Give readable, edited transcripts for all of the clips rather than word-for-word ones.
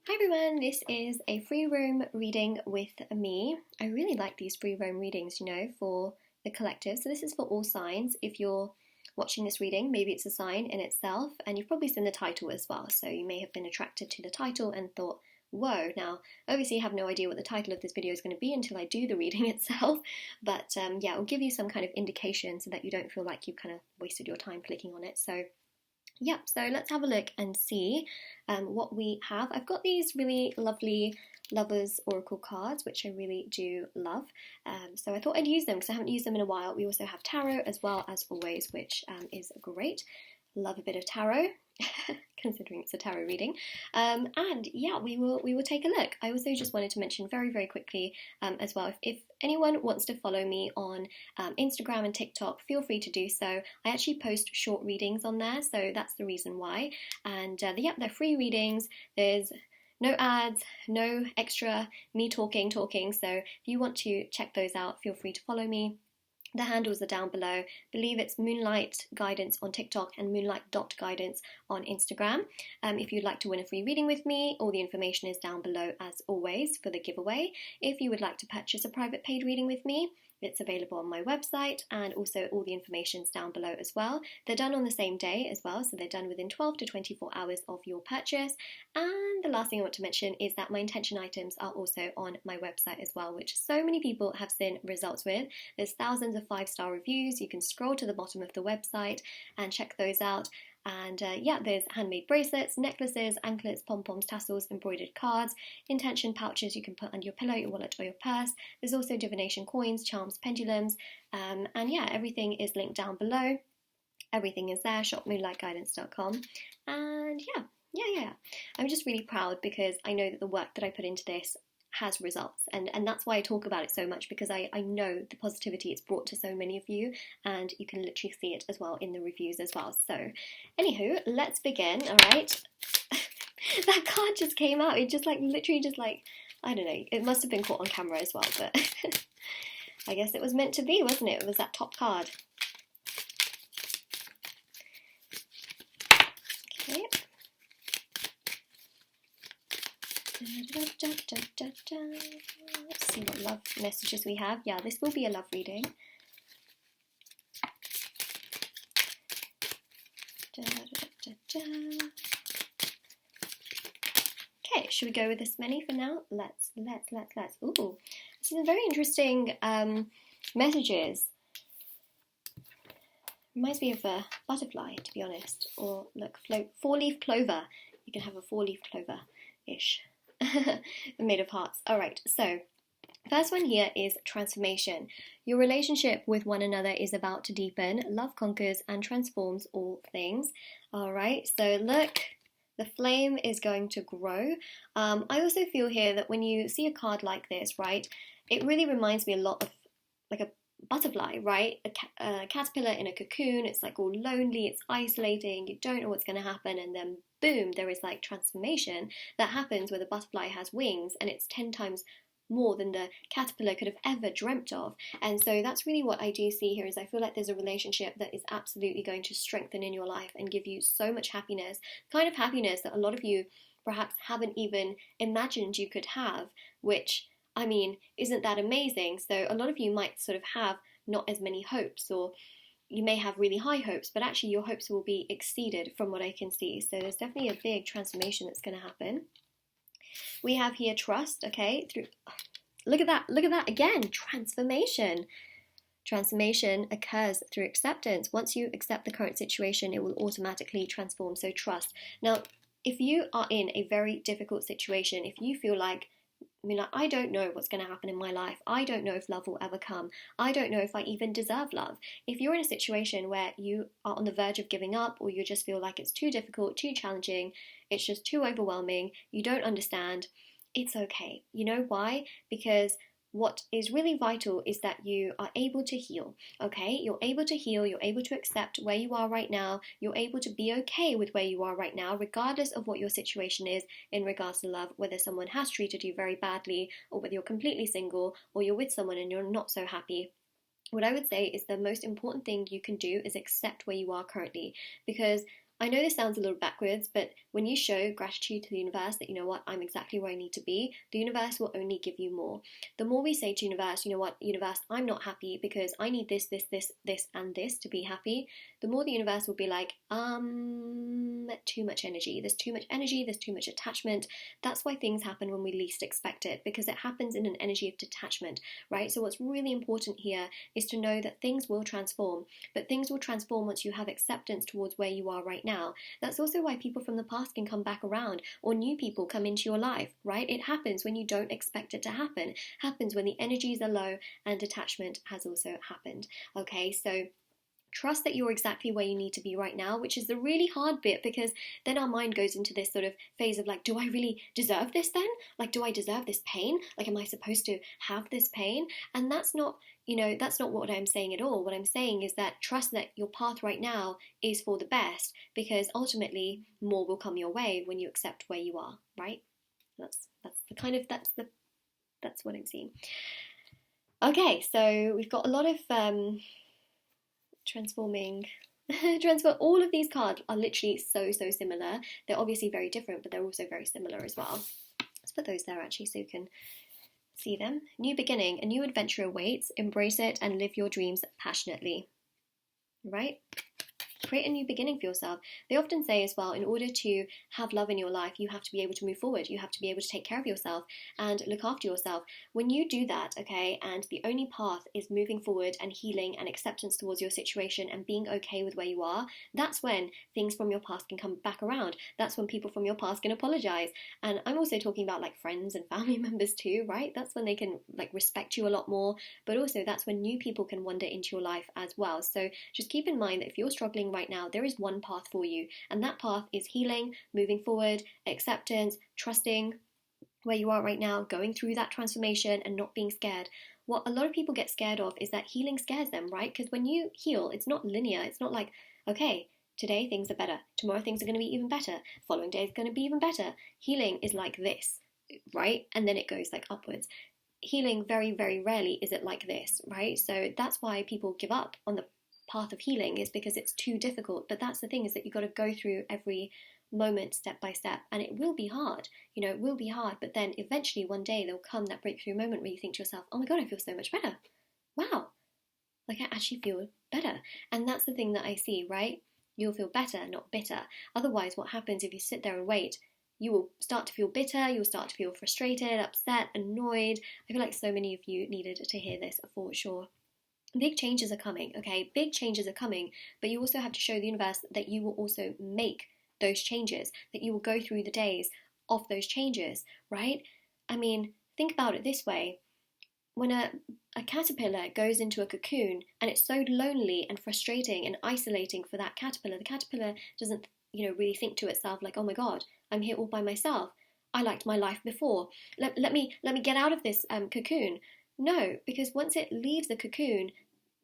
Hi everyone, this is a free roam reading with me. I really like these free roam readings, for the collective. So this is for all signs. If you're watching this reading, maybe it's a sign in itself, and you've probably seen the title as well. So you may have been attracted to the title and thought, whoa. Now, obviously I have no idea what the title of this video is going to be until I do the reading itself. But yeah, it'll give you some kind of indication so that you don't feel like you kind of wasted your time clicking on it. So yeah, so let's have a look and see what we have. I've got these really lovely Lovers Oracle cards, which I really do love. So I thought I'd use them because I haven't used them in a while. We also have tarot as well, as always, which is great. Love a bit of tarot, considering it's a tarot reading. And yeah, we will take a look. I also just wanted to mention very, very quickly as well, if anyone wants to follow me on Instagram and TikTok, feel free to do so. I actually post short readings on there, so that's the reason why. And yeah, they're free readings. There's no ads, no extra me talking. So if you want to check those out, feel free to follow me. The handles are down below. I believe it's moonlight.guidance on TikTok and moonlight.guidance on Instagram. If you'd like to win a free reading with me, all the information is down below as always for the giveaway. If you would like to purchase a private paid reading with me, it's available on my website, and also all the information's down below as well. They're done on the same day as well, so they're done within 12 to 24 hours of your purchase. And the last thing I want to mention is that my intention items are also on my website as well, which so many people have seen results with. There's thousands of 5-star reviews. You can scroll to the bottom of the website and check those out. And yeah, there's handmade bracelets, necklaces, anklets, pom-poms, tassels, embroidered cards, intention pouches you can put under your pillow, your wallet, or your purse. There's also divination coins, charms, pendulums, and yeah, everything is linked down below. Everything is there, shop moonlightguidance.com. And yeah. I'm just really proud because I know that the work that I put into this has results, and that's why I talk about it so much, because I know the positivity it's brought to so many of you, and you can literally see it as well in the reviews as well. So anywho, let's begin. All right. That card just came out. It just literally I don't know, it must have been caught on camera as well, but I guess it was meant to be, wasn't it? It was that top card. Okay. Let's see what love messages we have. Yeah, this will be a love reading. Okay, should we go with this many for now? Let's. Ooh, this is very interesting messages. Reminds me of a butterfly, to be honest. Or look, 4-leaf clover. You can have a 4-leaf clover-ish. Made of hearts. Alright, so first one here is transformation. Your relationship with one another is about to deepen. Love conquers and transforms all things. Alright, so look, the flame is going to grow. I also feel here that when you see a card like this, right, it really reminds me a lot of like a butterfly, right? A caterpillar in a cocoon. It's like all lonely, it's isolating, you don't know what's going to happen, and then boom, there is like transformation that happens where the butterfly has wings, and it's 10 times more than the caterpillar could have ever dreamt of. And so that's really what I do see here, is I feel like there's a relationship that is absolutely going to strengthen in your life and give you so much happiness, kind of happiness that a lot of you perhaps haven't even imagined you could have, which, I mean, isn't that amazing? So a lot of you might sort of have not as many hopes, or you may have really high hopes, but actually your hopes will be exceeded from what I can see. So there's definitely a big transformation that's going to happen. We have here trust, okay? Look at that again, transformation. Transformation occurs through acceptance. Once you accept the current situation, it will automatically transform. So trust. Now, if you are in a very difficult situation, if you feel like, I don't know what's going to happen in my life. I don't know if love will ever come. I don't know if I even deserve love. If you're in a situation where you are on the verge of giving up, or you just feel like it's too difficult, too challenging, it's just too overwhelming, you don't understand, it's okay. You know why? Because what is really vital is that you are able to heal, okay? You're able to heal, you're able to accept where you are right now, you're able to be okay with where you are right now, regardless of what your situation is in regards to love, whether someone has treated you very badly, or whether you're completely single, or you're with someone and you're not so happy. What I would say is the most important thing you can do is accept where you are currently, because I know this sounds a little backwards, but When you show gratitude to the universe that, you know what, I'm exactly where I need to be, the universe will only give you more. The more we say to universe, you know what, universe, I'm not happy because I need this, and this to be happy, the more the universe will be like, too much energy. There's too much energy, there's too much attachment. That's why things happen when we least expect it, because it happens in an energy of detachment, right? So what's really important here is to know that things will transform, but things will transform once you have acceptance towards where you are right now. That's also why people from the past can come back around, or new people come into your life, right? It happens when you don't expect it to happen. It happens when the energies are low, and detachment has also happened. Okay, so trust that you're exactly where you need to be right now, which is the really hard bit, because then our mind goes into this sort of phase of like, do I really deserve this then? Like, do I deserve this pain? Like, am I supposed to have this pain? And that's not, that's not what I'm saying at all. What I'm saying is that trust that your path right now is for the best, because ultimately more will come your way when you accept where you are, right? That's what I'm seeing. Okay, so we've got a lot of transform. All of these cards are literally so similar. They're obviously very different, but they're also very similar as well. Let's put those there actually so you can see them. New beginning, a new adventure awaits. Embrace it and live your dreams passionately. Right? Create a new beginning for yourself. They often say as well, in order to have love in your life, you have to be able to move forward. You have to be able to take care of yourself and look after yourself. When you do that, okay, and the only path is moving forward and healing and acceptance towards your situation and being okay with where you are, that's when things from your past can come back around. That's when people from your past can apologize. And I'm also talking about like friends and family members too, right? That's when they can like respect you a lot more, but also that's when new people can wander into your life as well. So just keep in mind that if you're struggling right now, there is one path for you, and that path is healing, moving forward, acceptance, trusting where you are right now, going through that transformation and not being scared. What a lot of people get scared of is that healing scares them, right? Because when you heal, it's not linear. It's not like, okay, today things are better, tomorrow things are going to be even better, following day is going to be even better. Healing is like this, right? And then it goes like upwards. Healing, very rarely is it like this, right? So that's why people give up on the path of healing, is because it's too difficult. But that's the thing, is that you've got to go through every moment step by step, and it will be hard, it will be hard, but then eventually one day there'll come that breakthrough moment where you think to yourself, oh my god, I feel so much better. Wow, like I actually feel better. And that's the thing that I see, right? You'll feel better, not bitter. Otherwise, what happens if you sit there and wait, you will start to feel bitter, you'll start to feel frustrated, upset, annoyed. I feel like so many of you needed to hear this for sure. Big changes are coming, okay? Big changes are coming, but you also have to show the universe that you will also make those changes, that you will go through the days of those changes, right? I mean, think about it this way. When a caterpillar goes into a cocoon and it's so lonely and frustrating and isolating for that caterpillar, the caterpillar doesn't, really think to itself like, oh my god, I'm here all by myself. I liked my life before. Let me get out of this cocoon. No, because once it leaves the cocoon,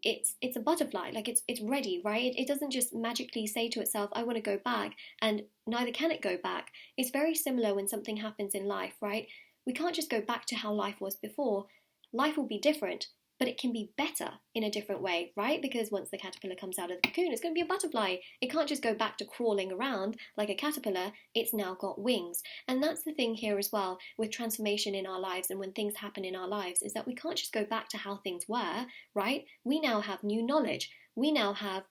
it's a butterfly, like it's ready, right? It doesn't just magically say to itself, I want to go back, and neither can it go back. It's very similar when something happens in life, right? We can't just go back to how life was before. Life will be different, but it can be better in a different way, right? Because once the caterpillar comes out of the cocoon, it's going to be a butterfly. It can't just go back to crawling around like a caterpillar. It's now got wings. And that's the thing here as well with transformation in our lives, and when things happen in our lives, is that we can't just go back to how things were, right? We now have new knowledge. We now have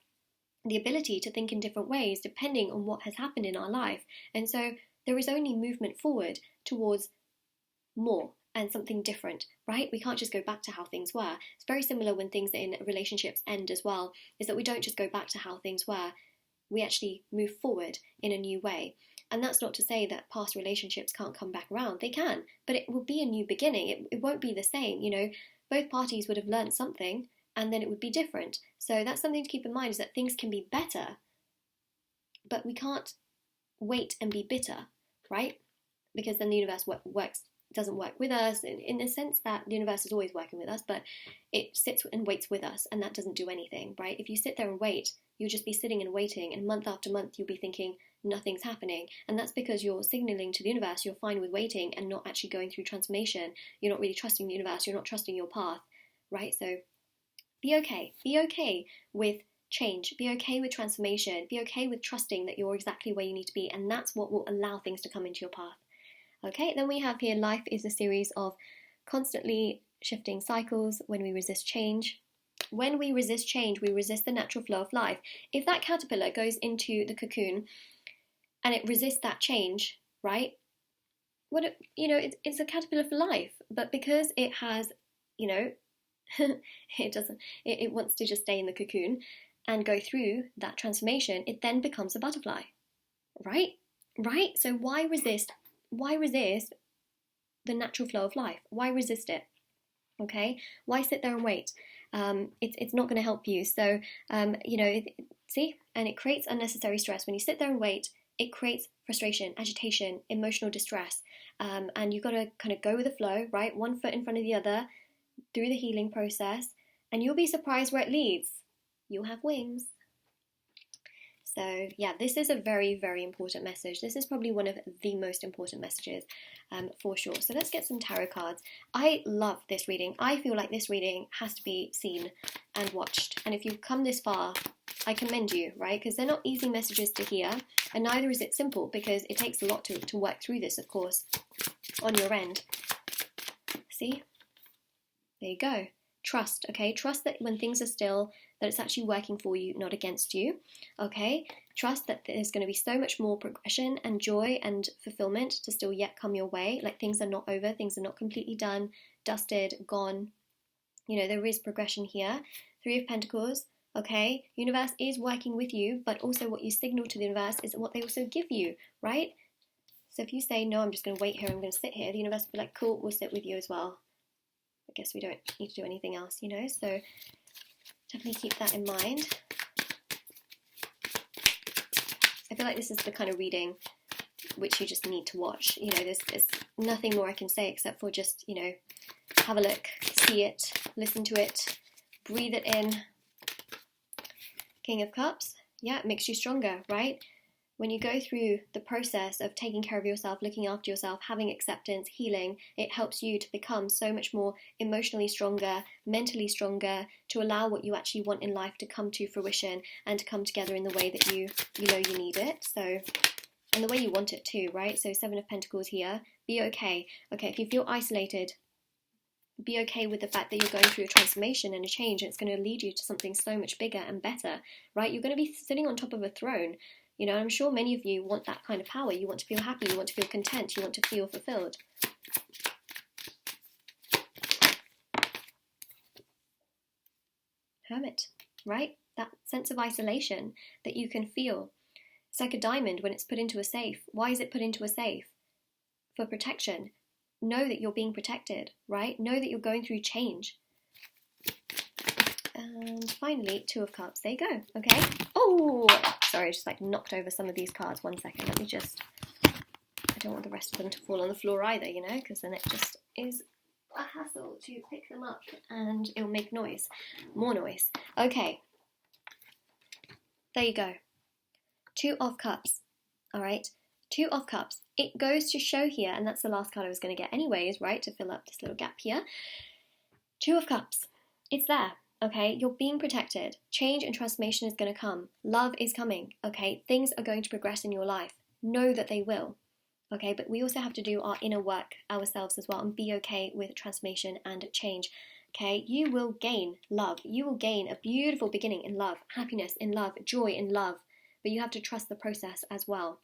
the ability to think in different ways depending on what has happened in our life. And so there is only movement forward towards more and something different, right? We can't just go back to how things were. It's very similar when things in relationships end as well, is that we don't just go back to how things were. We actually move forward in a new way. And that's not to say that past relationships can't come back around. They can, but it will be a new beginning. It won't be the same, Both parties would have learned something, and then it would be different. So that's something to keep in mind, is that things can be better, but we can't wait and be bitter, right? Because then the universe doesn't work with us in the sense that the universe is always working with us, but it sits and waits with us, and that doesn't do anything, right? If you sit there and wait, you'll just be sitting and waiting, and month after month you'll be thinking nothing's happening, and that's because you're signaling to the universe you're fine with waiting and not actually going through transformation. You're not really trusting the universe, you're not trusting your path, right? So be okay with change, be okay with transformation, be okay with trusting that you're exactly where you need to be, and that's what will allow things to come into your path. Okay, then we have here, life is a series of constantly shifting cycles. When we resist change, we resist the natural flow of life. If that caterpillar goes into the cocoon and it resists that change, right? It's a caterpillar for life, but because it has, it wants to just stay in the cocoon and go through that transformation, it then becomes a butterfly, right? So why resist the natural flow of life? Why resist it? Okay, why sit there and wait? It's not going to help you. So see, and it creates unnecessary stress. When you sit there and wait, it creates frustration, agitation, emotional distress, and you've got to kind of go with the flow, right? One foot in front of the other through the healing process, and you'll be surprised where it leads. You'll have wings. So yeah, this is a very, very important message. This is probably one of the most important messages for sure. So let's get some tarot cards. I love this reading. I feel like this reading has to be seen and watched. And if you've come this far, I commend you, right? Because they're not easy messages to hear, and neither is it simple, because it takes a lot to work through this, of course, on your end. See? There you go. Trust, okay? Trust that when things are still, that it's actually working for you, not against you, okay? Trust that there's going to be so much more progression and joy and fulfillment to still yet come your way. Like, things are not over, things are not completely done, dusted, gone. There is progression here. 3 of Pentacles, okay? Universe is working with you, but also what you signal to the universe is what they also give you, right? So if you say, no, I'm just going to wait here, I'm going to sit here, the universe will be like, cool, we'll sit with you as well. I guess we don't need to do anything else, so definitely keep that in mind. I feel like this is the kind of reading which you just need to watch. There's nothing more I can say except for just, have a look, see it, listen to it, breathe it in. King of Cups, yeah, it makes you stronger, right? When you go through the process of taking care of yourself, looking after yourself, having acceptance, healing, it helps you to become so much more emotionally stronger, mentally stronger, to allow what you actually want in life to come to fruition and to come together in the way that you need it. So, and the way you want it too, right? So 7 of Pentacles here, be okay. Okay, if you feel isolated, be okay with the fact that you're going through a transformation and a change, and it's going to lead you to something so much bigger and better, right? You're going to be sitting on top of a throne. I'm sure many of you want that kind of power. You want to feel happy, you want to feel content, you want to feel fulfilled. Hermit, right? That sense of isolation that you can feel. It's like a diamond when it's put into a safe. Why is it put into a safe? For protection. Know that you're being protected, right? Know that you're going through change. And finally, 2 of Cups. There you go. Okay. Oh, sorry, I just knocked over some of these cards. 1 second. Let me just. I don't want the rest of them to fall on the floor either, because then it just is a hassle to pick them up and it'll make noise. More noise. Okay. There you go. 2 of Cups. All right. 2 of Cups. It goes to show here, and that's the last card I was going to get anyways, right, to fill up this little gap here. 2 of Cups. It's there. Okay, you're being protected. Change and transformation is going to come. Love is coming. Okay, things are going to progress in your life. Know that they will. Okay, but we also have to do our inner work ourselves as well and be okay with transformation and change. Okay, you will gain love. You will gain a beautiful beginning in love, happiness in love, joy in love. But you have to trust the process as well.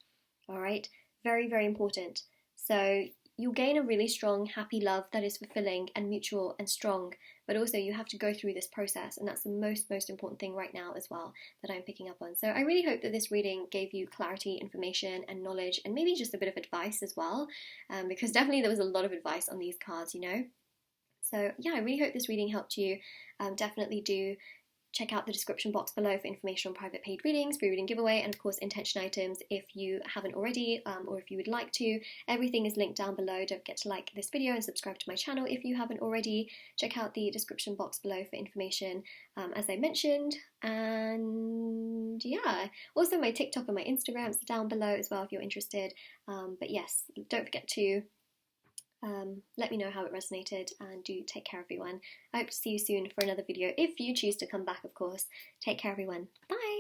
All right, very, very important. So you'll gain a really strong, happy love that is fulfilling and mutual and strong, but also you have to go through this process, and that's the most important thing right now as well that I'm picking up on. So I really hope that this reading gave you clarity, information and knowledge, and maybe just a bit of advice as well, because definitely there was a lot of advice on these cards, So yeah, I really hope this reading helped you. Definitely do check out the description box below for information on private paid readings, free reading giveaway, and of course intention items if you haven't already, or if you would like to. Everything is linked down below. Don't forget to like this video and subscribe to my channel if you haven't already. Check out the description box below for information, as I mentioned. And yeah, also my TikTok and my Instagram is down below as well if you're interested. But yes, don't forget to Let me know how it resonated, and do take care, everyone. I hope to see you soon for another video, if you choose to come back, of course. Take care, everyone. Bye!